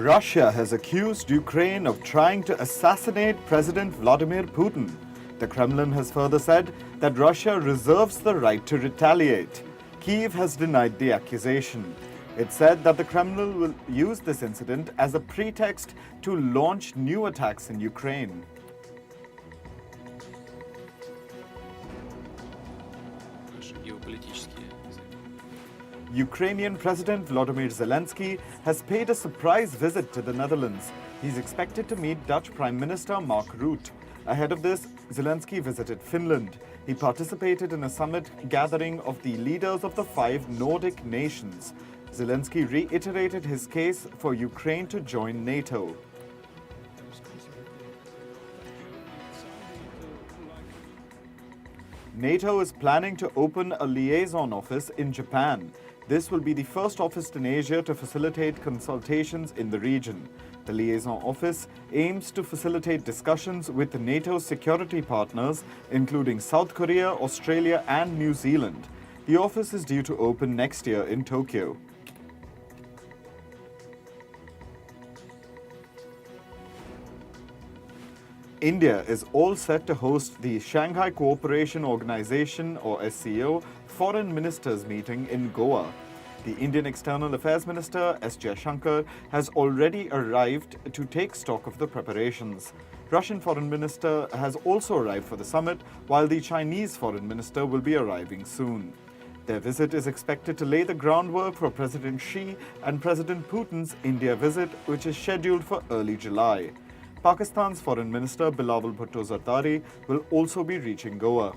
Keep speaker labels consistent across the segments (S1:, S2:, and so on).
S1: Russia has accused Ukraine of trying to assassinate President Vladimir Putin. The Kremlin has further said that Russia reserves the right to retaliate. Kyiv has denied the accusation. It said that the Kremlin will use this incident as a pretext to launch new attacks in Ukraine. Ukrainian President Volodymyr Zelensky has paid a surprise visit to the Netherlands. He's expected to meet Dutch Prime Minister Mark Rutte. Ahead of this, Zelensky visited Finland. He participated in a summit gathering of the leaders of the 5 Nordic nations. Zelensky reiterated his case for Ukraine to join NATO. NATO is planning to open a liaison office in Japan. This will be the first office in Asia to facilitate consultations in the region. The liaison office aims to facilitate discussions with NATO's security partners, including South Korea, Australia, and New Zealand. The office is due to open next year in Tokyo. India is all set to host the Shanghai Cooperation Organization or SCO Foreign Ministers meeting in Goa. The Indian External Affairs Minister S. Jaishankar has already arrived to take stock of the preparations. Russian Foreign Minister has also arrived for the summit, while the Chinese Foreign Minister will be arriving soon. Their visit is expected to lay the groundwork for President Xi and President Putin's India visit, which is scheduled for early July. Pakistan's Foreign Minister Bilawal Bhutto Zardari will also be reaching Goa.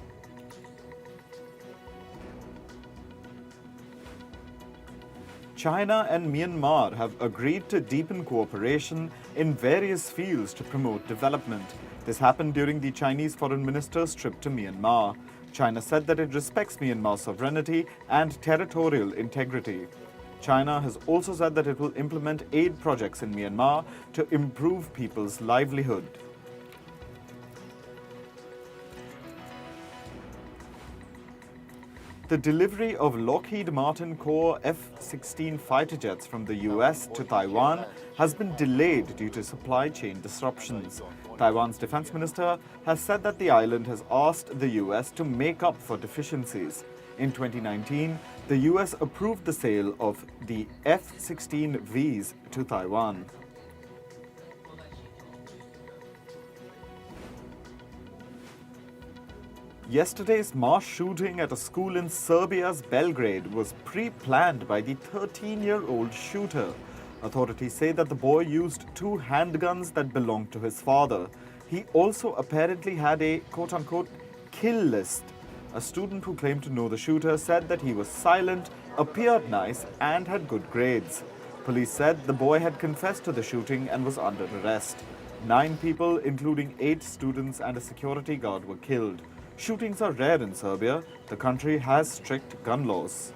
S1: China and Myanmar have agreed to deepen cooperation in various fields to promote development. This happened during the Chinese Foreign Minister's trip to Myanmar. China said that it respects Myanmar's sovereignty and territorial integrity. China has also said that it will implement aid projects in Myanmar to improve people's livelihood. The delivery of Lockheed Martin Core F-16 fighter jets from the US to Taiwan has been delayed due to supply chain disruptions. Taiwan's defense minister has said that the island has asked the US to make up for deficiencies. In 2019, the US approved the sale of the F-16Vs to Taiwan. Yesterday's mass shooting at a school in Serbia's Belgrade was pre-planned by the 13-year-old shooter. Authorities say that the boy used 2 handguns that belonged to his father. He also apparently had a quote-unquote kill list. A student who claimed to know the shooter said that he was silent, appeared nice, and had good grades. Police said the boy had confessed to the shooting and was under arrest. 9 people, including 8 students and a security guard, were killed. Shootings are rare in Serbia. The country has strict gun laws.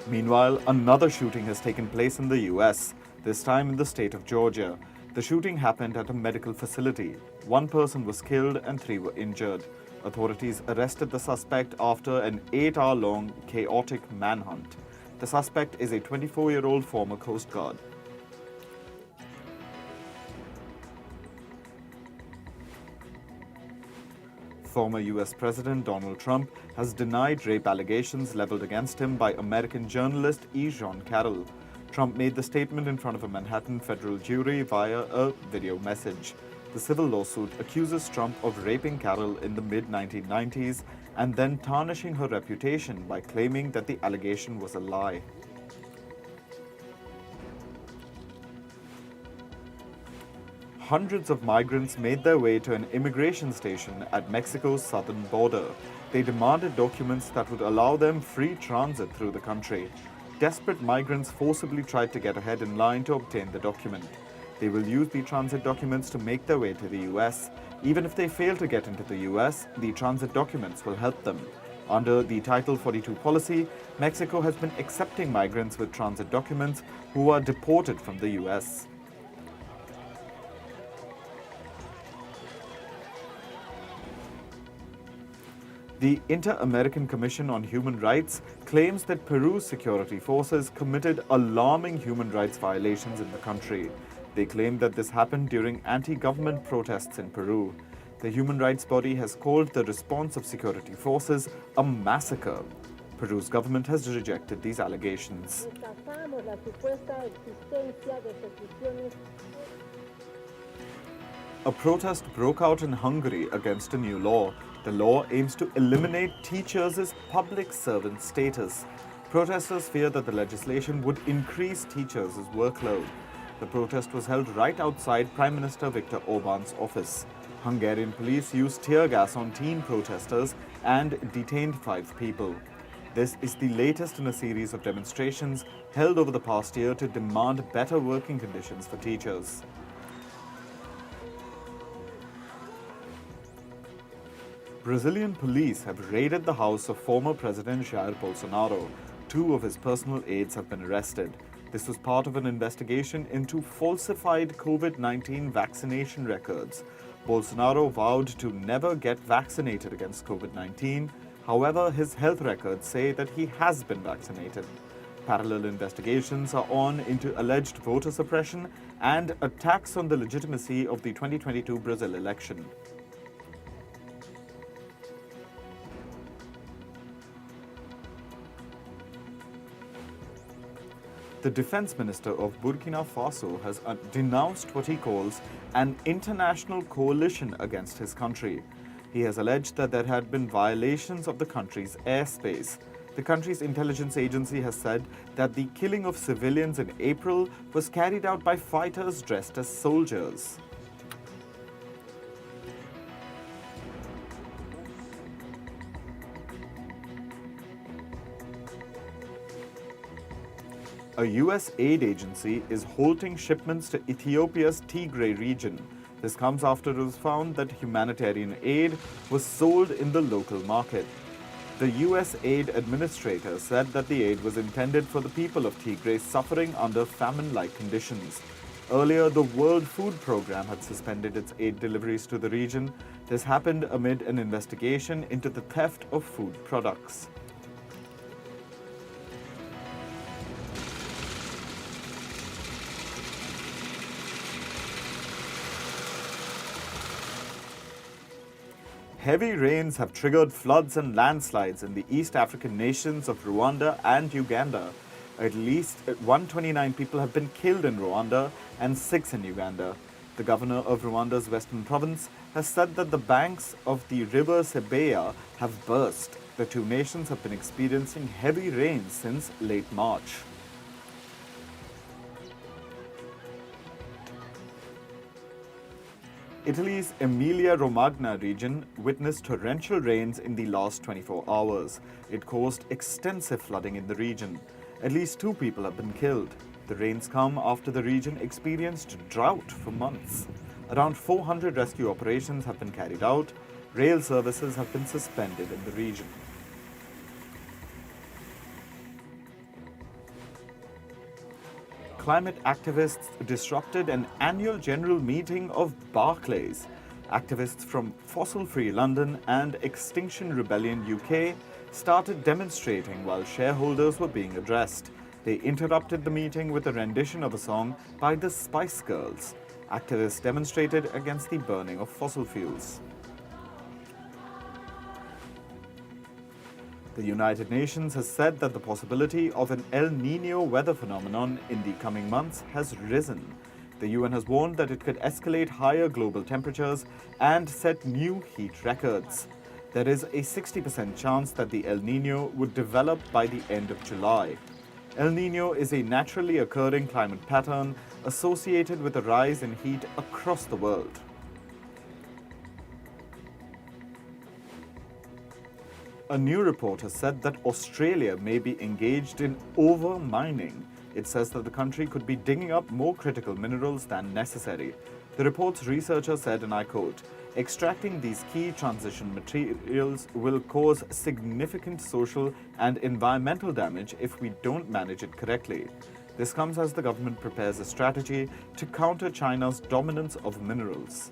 S1: Meanwhile, another shooting has taken place in the US, this time in the state of Georgia. The shooting happened at a medical facility. 1 person was killed and 3 were injured. Authorities arrested the suspect after an 8-hour-long chaotic manhunt. The suspect is a 24-year-old former Coast Guard. Former US President Donald Trump has denied rape allegations leveled against him by American journalist E. Jean Carroll. Trump made the statement in front of a Manhattan federal jury via a video message. The civil lawsuit accuses Trump of raping Carroll in the mid-1990s and then tarnishing her reputation by claiming that the allegation was a lie. Hundreds of migrants made their way to an immigration station at Mexico's southern border. They demanded documents that would allow them free transit through the country. Desperate migrants forcibly tried to get ahead in line to obtain the document. They will use the transit documents to make their way to the US. Even if they fail to get into the US, the transit documents will help them. Under the Title 42 policy, Mexico has been accepting migrants with transit documents who are deported from the US. The InterAmerican Commission on Human Rights claims that Peru's security forces committed alarming human rights violations in the country. They claim that this happened during anti-government protests in Peru. The human rights body has called the response of security forces a massacre. Peru's government has rejected these allegations. A protest broke out in Hungary against a new law. The law aims to eliminate teachers' public servant status. Protesters fear that the legislation would increase teachers' workload. The protest was held right outside Prime Minister Viktor Orban's office. Hungarian police used tear gas on teen protesters and detained 5 people. This is the latest in a series of demonstrations held over the past year to demand better working conditions for teachers. Brazilian police have raided the house of former President Jair Bolsonaro. 2 of his personal aides have been arrested. This was part of an investigation into falsified COVID-19 vaccination records. Bolsonaro vowed to never get vaccinated against COVID-19. However, his health records say that he has been vaccinated. Parallel investigations are on into alleged voter suppression and attacks on the legitimacy of the 2022 Brazil election. The defense minister of Burkina Faso has denounced what he calls an international coalition against his country. He has alleged that there had been violations of the country's airspace. The country's intelligence agency has said that the killing of civilians in April was carried out by fighters dressed as soldiers. A U.S. aid agency is halting shipments to Ethiopia's Tigray region. This comes after it was found that humanitarian aid was sold in the local market. The U.S. aid administrator said that the aid was intended for the people of Tigray suffering under famine-like conditions. Earlier, the World Food Programme had suspended its aid deliveries to the region. This happened amid an investigation into the theft of food products. Heavy rains have triggered floods and landslides in the East African nations of Rwanda and Uganda. At least 129 people have been killed in Rwanda and 6 in Uganda. The governor of Rwanda's western province has said that the banks of the river Sebeya have burst. The 2 nations have been experiencing heavy rains since late March. Italy's Emilia-Romagna region witnessed torrential rains in the last 24 hours. It caused extensive flooding in the region. At least 2 people have been killed. The rains come after the region experienced drought for months. Around 400 rescue operations have been carried out. Rail services have been suspended in the region. Climate activists disrupted an annual general meeting of Barclays. Activists from Fossil Free London and Extinction Rebellion UK started demonstrating while shareholders were being addressed. They interrupted the meeting with a rendition of a song by the Spice Girls. Activists demonstrated against the burning of fossil fuels. The United Nations has said that the possibility of an El Nino weather phenomenon in the coming months has risen. The UN has warned that it could escalate higher global temperatures and set new heat records. There is a 60% chance that the El Nino would develop by the end of July. El Nino is a naturally occurring climate pattern associated with a rise in heat across the world. A new report has said that Australia may be engaged in over-mining. It says that the country could be digging up more critical minerals than necessary. The report's researcher said, and I quote, "Extracting these key transition materials will cause significant social and environmental damage if we don't manage it correctly." This comes as the government prepares a strategy to counter China's dominance of minerals.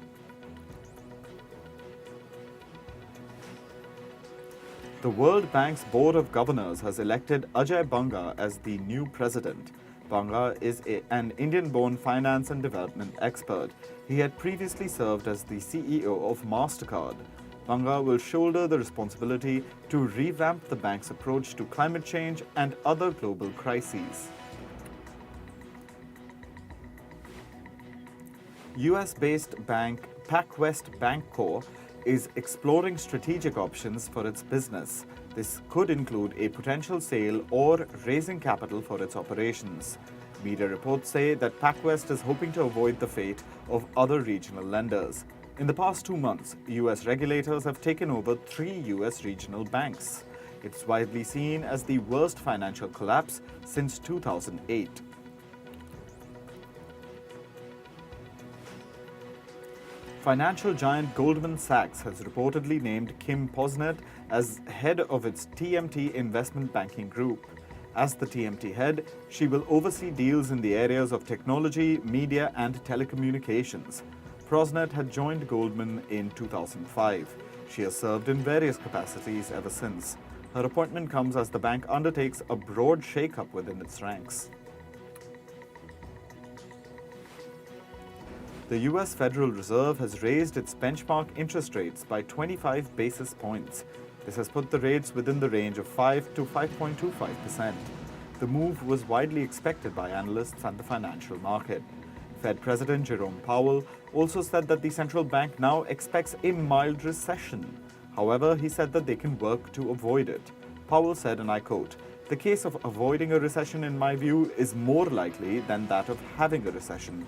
S1: The World Bank's Board of Governors has elected Ajay Banga as the new president. Banga is an Indian-born finance and development expert. He had previously served as the CEO of MasterCard. Banga will shoulder the responsibility to revamp the bank's approach to climate change and other global crises. US-based bank PacWest Bank is exploring strategic options for its business. This could include a potential sale or raising capital for its operations. Media reports say that PacWest is hoping to avoid the fate of other regional lenders. In the past 2 months, US regulators have taken over 3 US regional banks. It's widely seen as the worst financial collapse since 2008. Financial giant Goldman Sachs has reportedly named Kim Posnet as head of its TMT investment banking group. As the TMT head, she will oversee deals in the areas of technology, media, and telecommunications. Posnet had joined Goldman in 2005. She has served in various capacities ever since. Her appointment comes as the bank undertakes a broad shake-up within its ranks. The US Federal Reserve has raised its benchmark interest rates by 25 basis points. This has put the rates within the range of 5 to 5.25%. The move was widely expected by analysts and the financial market. Fed President Jerome Powell also said that the central bank now expects a mild recession. However, he said that they can work to avoid it. Powell said, and I quote, "The case of avoiding a recession, in my view, is more likely than that of having a recession."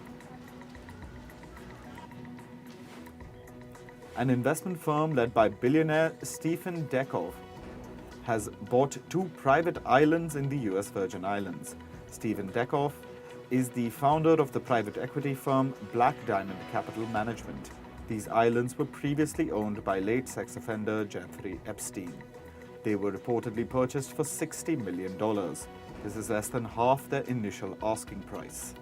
S1: An investment firm led by billionaire Stephen Deckhoff has bought 2 private islands in the US Virgin Islands. Stephen Deckhoff is the founder of the private equity firm Black Diamond Capital Management. These islands were previously owned by late sex offender Jeffrey Epstein. They were reportedly purchased for $60 million. This is less than half their initial asking price.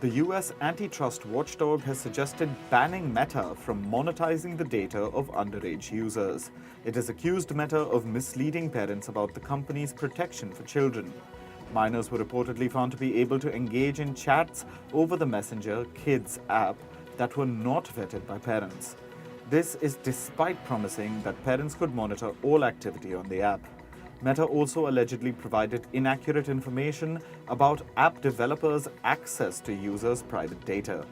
S1: The US antitrust watchdog has suggested banning Meta from monetizing the data of underage users. It has accused Meta of misleading parents about the company's protection for children. Minors were reportedly found to be able to engage in chats over the Messenger Kids app that were not vetted by parents. This is despite promising that parents could monitor all activity on the app. Meta also allegedly provided inaccurate information about app developers' access to users' private data.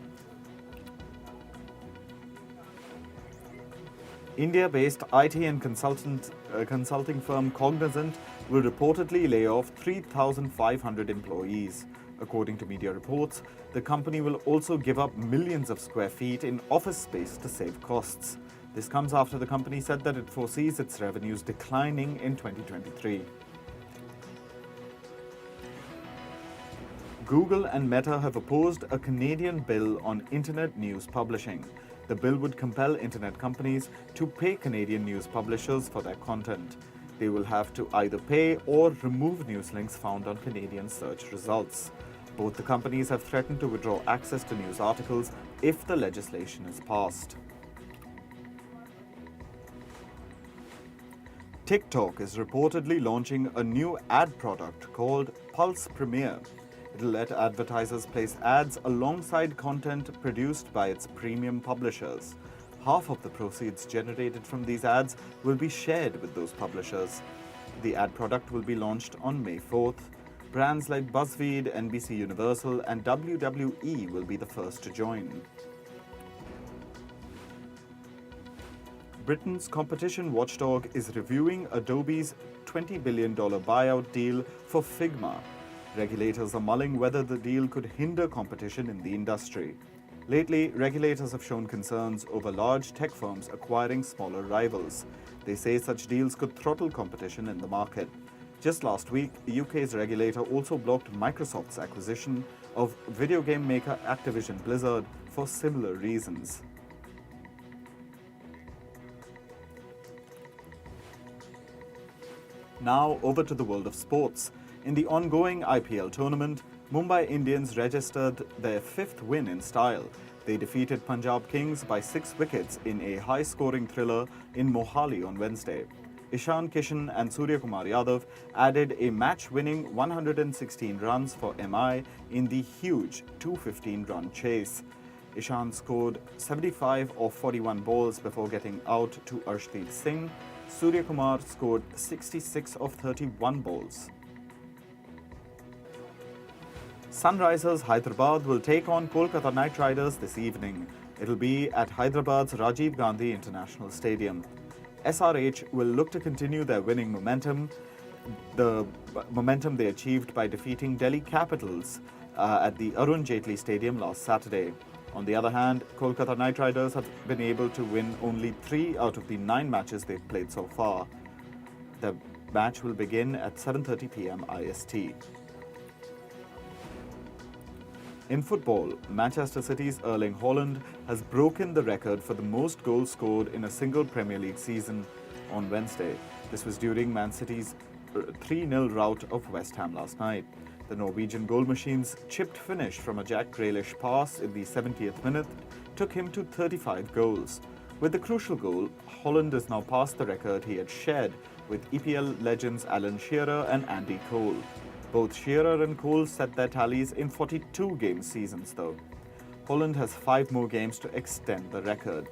S1: India-based IT and consulting firm Cognizant will reportedly lay off 3,500 employees. According to media reports, the company will also give up millions of square feet in office space to save costs. This comes after the company said that it foresees its revenues declining in 2023. Google and Meta have opposed a Canadian bill on internet news publishing. The bill would compel internet companies to pay Canadian news publishers for their content. They will have to either pay or remove news links found on Canadian search results. Both the companies have threatened to withdraw access to news articles if the legislation is passed. TikTok is reportedly launching a new ad product called Pulse Premiere. It'll let advertisers place ads alongside content produced by its premium publishers. Half of the proceeds generated from these ads will be shared with those publishers. The ad product will be launched on May 4th. Brands like BuzzFeed, NBC Universal, and WWE will be the first to join. Britain's competition watchdog is reviewing Adobe's $20 billion buyout deal for Figma. Regulators are mulling whether the deal could hinder competition in the industry. Lately, regulators have shown concerns over large tech firms acquiring smaller rivals. They say such deals could throttle competition in the market. Just last week, the UK's regulator also blocked Microsoft's acquisition of video game maker Activision Blizzard for similar reasons. Now over to the world of sports. In the ongoing IPL tournament, Mumbai Indians registered their 5th win in style. They defeated Punjab Kings by 6 wickets in a high-scoring thriller in Mohali on Wednesday. Ishan Kishan and Suryakumar Yadav added a match-winning 116 runs for MI in the huge 215-run chase. Ishan scored 75 of 41 balls before getting out to Arshdeep Singh. Suryakumar scored 66 of 31 balls. Sunrisers Hyderabad will take on Kolkata Knight Riders this evening. It'll be at Hyderabad's Rajiv Gandhi International Stadium. SRH will look to continue their winning momentum, the momentum they achieved by defeating Delhi Capitals at the Arun Jaitley Stadium last Saturday. On the other hand, Kolkata Knight Riders have been able to win only 3 out of the 9 matches they've played so far. The match will begin at 7:30 p.m. IST. In football, Manchester City's Erling Haaland has broken the record for the most goals scored in a single Premier League season on Wednesday. This was during Man City's 3-0 rout of West Ham last night. The Norwegian goal machine's chipped finish from a Jack Grealish pass in the 70th minute took him to 35 goals. With the crucial goal, Haaland has now passed the record he had shared with EPL legends Alan Shearer and Andy Cole. Both Shearer and Cole set their tallies in 42-game seasons, though. Haaland has 5 more games to extend the record.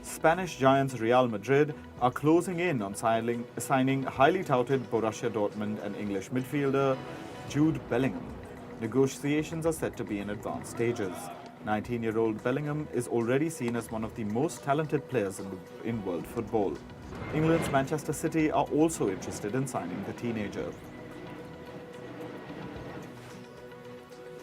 S1: Spanish giants Real Madrid are closing in on signing highly touted Borussia Dortmund and English midfielder Jude Bellingham. Negotiations are said to be in advanced stages. 19-year-old Bellingham is already seen as one of the most talented players in world football. England's Manchester City are also interested in signing the teenager.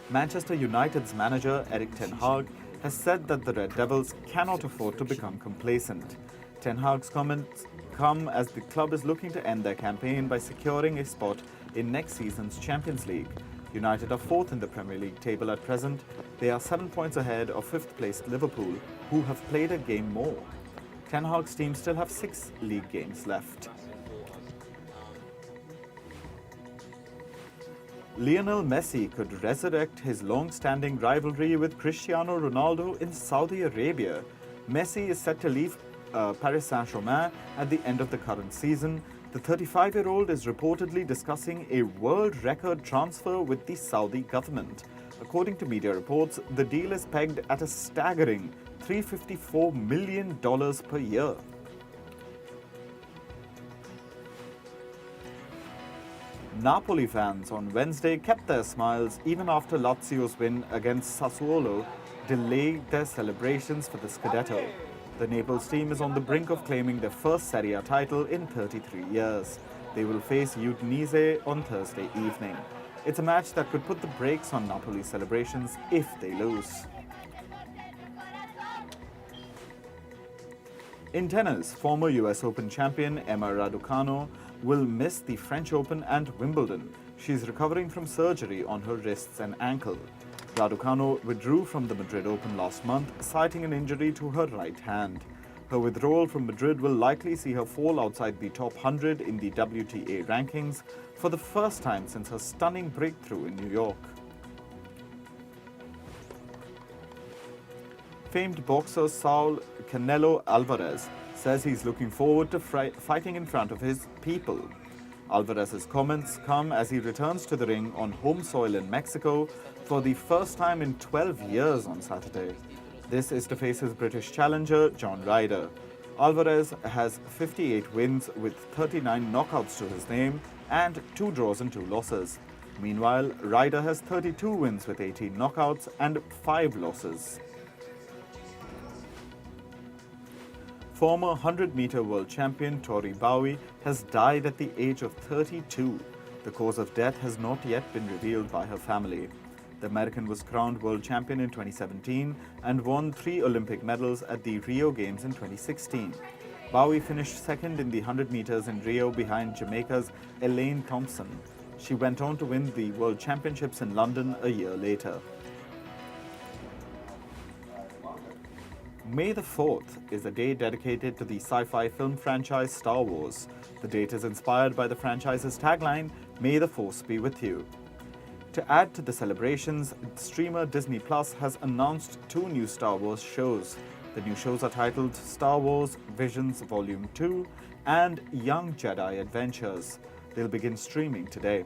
S1: Manchester United's manager Erik ten Hag has said that the Red Devils cannot afford to become complacent. Ten Hag's comments come as the club is looking to end their campaign by securing a spot in next season's Champions League. United are 4th in the Premier League table at present. They are 7 points ahead of 5th-placed Liverpool, who have played a game more. Ten Hag's team still have 6 league games left. Lionel Messi could resurrect his long-standing rivalry with Cristiano Ronaldo in Saudi Arabia. Messi is set to leave Paris Saint-Germain at the end of the current season. The 35-year-old is reportedly discussing a world record transfer with the Saudi government. According to media reports, the deal is pegged at a staggering $354 million per year. Napoli fans on Wednesday kept their smiles even after Lazio's win against Sassuolo delayed their celebrations for the Scudetto. The Naples team is on the brink of claiming their first Serie A title in 33 years. They will face Udinese on Thursday evening. It's a match that could put the brakes on Napoli's celebrations if they lose. In tennis, former US Open champion Emma Raducanu will miss the French Open and Wimbledon. She's recovering from surgery on her wrists and ankle. Raducanu withdrew from the Madrid Open last month, citing an injury to her right hand. Her withdrawal from Madrid will likely see her fall outside the top 100 in the WTA rankings for the first time since her stunning breakthrough in New York. Famed boxer Saul Canelo Alvarez says he's looking forward to fighting in front of his people. Alvarez's comments come as he returns to the ring on home soil in Mexico for the first time in 12 years on Saturday. This is to face his British challenger, John Ryder. Alvarez has 58 wins with 39 knockouts to his name and 2 draws and 2 losses. Meanwhile, Ryder has 32 wins with 18 knockouts and 5 losses. Former 100-meter world champion Tori Bowie has died at the age of 32. The cause of death has not yet been revealed by her family. The American was crowned world champion in 2017 and won 3 Olympic medals at the Rio Games in 2016. Bowie finished second in the 100 meters in Rio behind Jamaica's Elaine Thompson. She went on to win the World Championships in London a year later. May the 4th is a day dedicated to the sci-fi film franchise Star Wars. The date is inspired by the franchise's tagline, "May the Force be with you." To add to the celebrations, streamer Disney Plus has announced 2 new Star Wars shows. The new shows are titled Star Wars Visions Volume 2 and Young Jedi Adventures. They'll begin streaming today.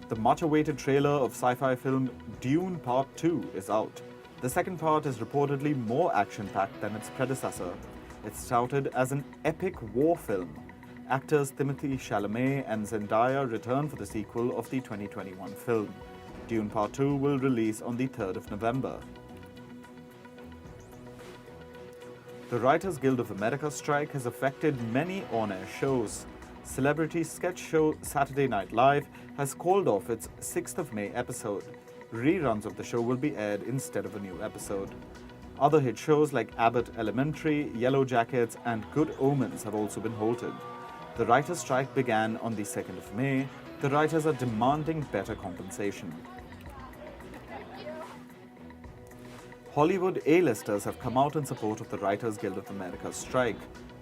S1: The much-awaited trailer of sci-fi film Dune Part 2 is out. The second part is reportedly more action-packed than its predecessor. It's touted as an epic war film. Actors Timothée Chalamet and Zendaya return for the sequel of the 2021 film. Dune Part 2 will release on the 3rd of November. The Writers Guild of America strike has affected many on-air shows. Celebrity sketch show Saturday Night Live has called off its 6th of May episode. Reruns of the show will be aired instead of a new episode. Other hit shows like Abbott Elementary, Yellow Jackets, and Good Omens have also been halted. The writers' strike began on the 2nd of May. The writers are demanding better compensation. Hollywood A-listers have come out in support of the Writers Guild of America's strike.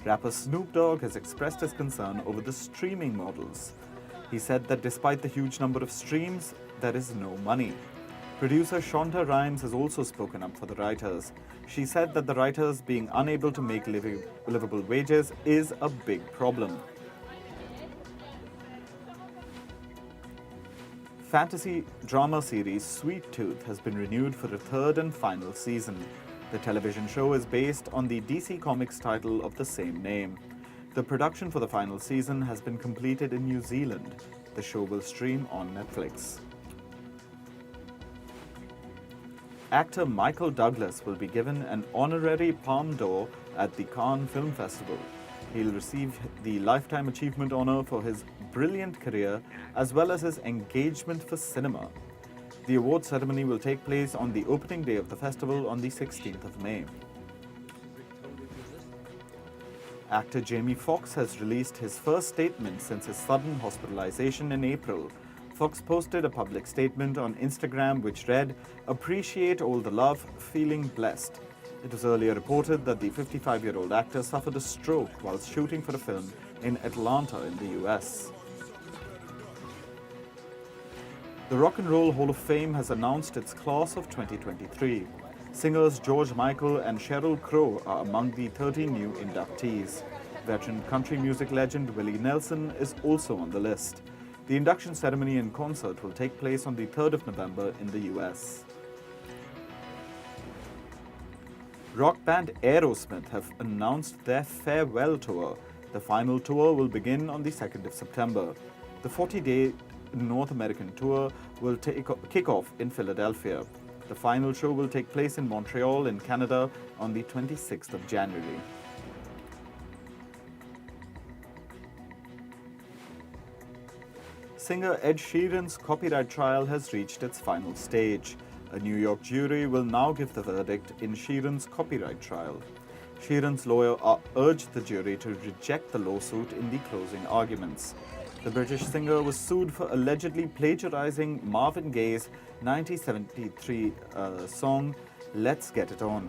S1: Rapper Snoop Dogg has expressed his concern over the streaming models. He said that despite the huge number of streams, there is no money. Producer Shonda Rhimes has also spoken up for the writers. She said that the writers being unable to make livable wages is a big problem. Fantasy drama series Sweet Tooth has been renewed for a 3rd and final season. The television show is based on the DC Comics title of the same name. The production for the final season has been completed in New Zealand. The show will stream on Netflix. Actor Michael Douglas will be given an honorary Palme d'Or at the Cannes Film Festival. He'll receive the Lifetime Achievement Honor for his brilliant career as well as his engagement for cinema. The award ceremony will take place on the opening day of the festival on the 16th of May. Actor Jamie Foxx has released his first statement since his sudden hospitalization in April. Foxx posted a public statement on Instagram which read, "Appreciate all the love, feeling blessed." It was earlier reported that the 55-year-old actor suffered a stroke while shooting for a film in Atlanta in the US. The Rock and Roll Hall of Fame has announced its class of 2023. Singers George Michael and Sheryl Crow are among the 13 new inductees. Veteran country music legend Willie Nelson is also on the list. The induction ceremony and concert will take place on the 3rd of November in the US. Rock band Aerosmith have announced their farewell tour. The final tour will begin on the 2nd of September. The 40-day North American tour will kick off in Philadelphia. The final show will take place in Montreal in Canada on the 26th of January. Singer Ed Sheeran's copyright trial has reached its final stage. A New York jury will now give the verdict in Sheeran's copyright trial. Sheeran's lawyer urged the jury to reject the lawsuit in the closing arguments. The British singer was sued for allegedly plagiarizing Marvin Gaye's 1973 song, Let's Get It On.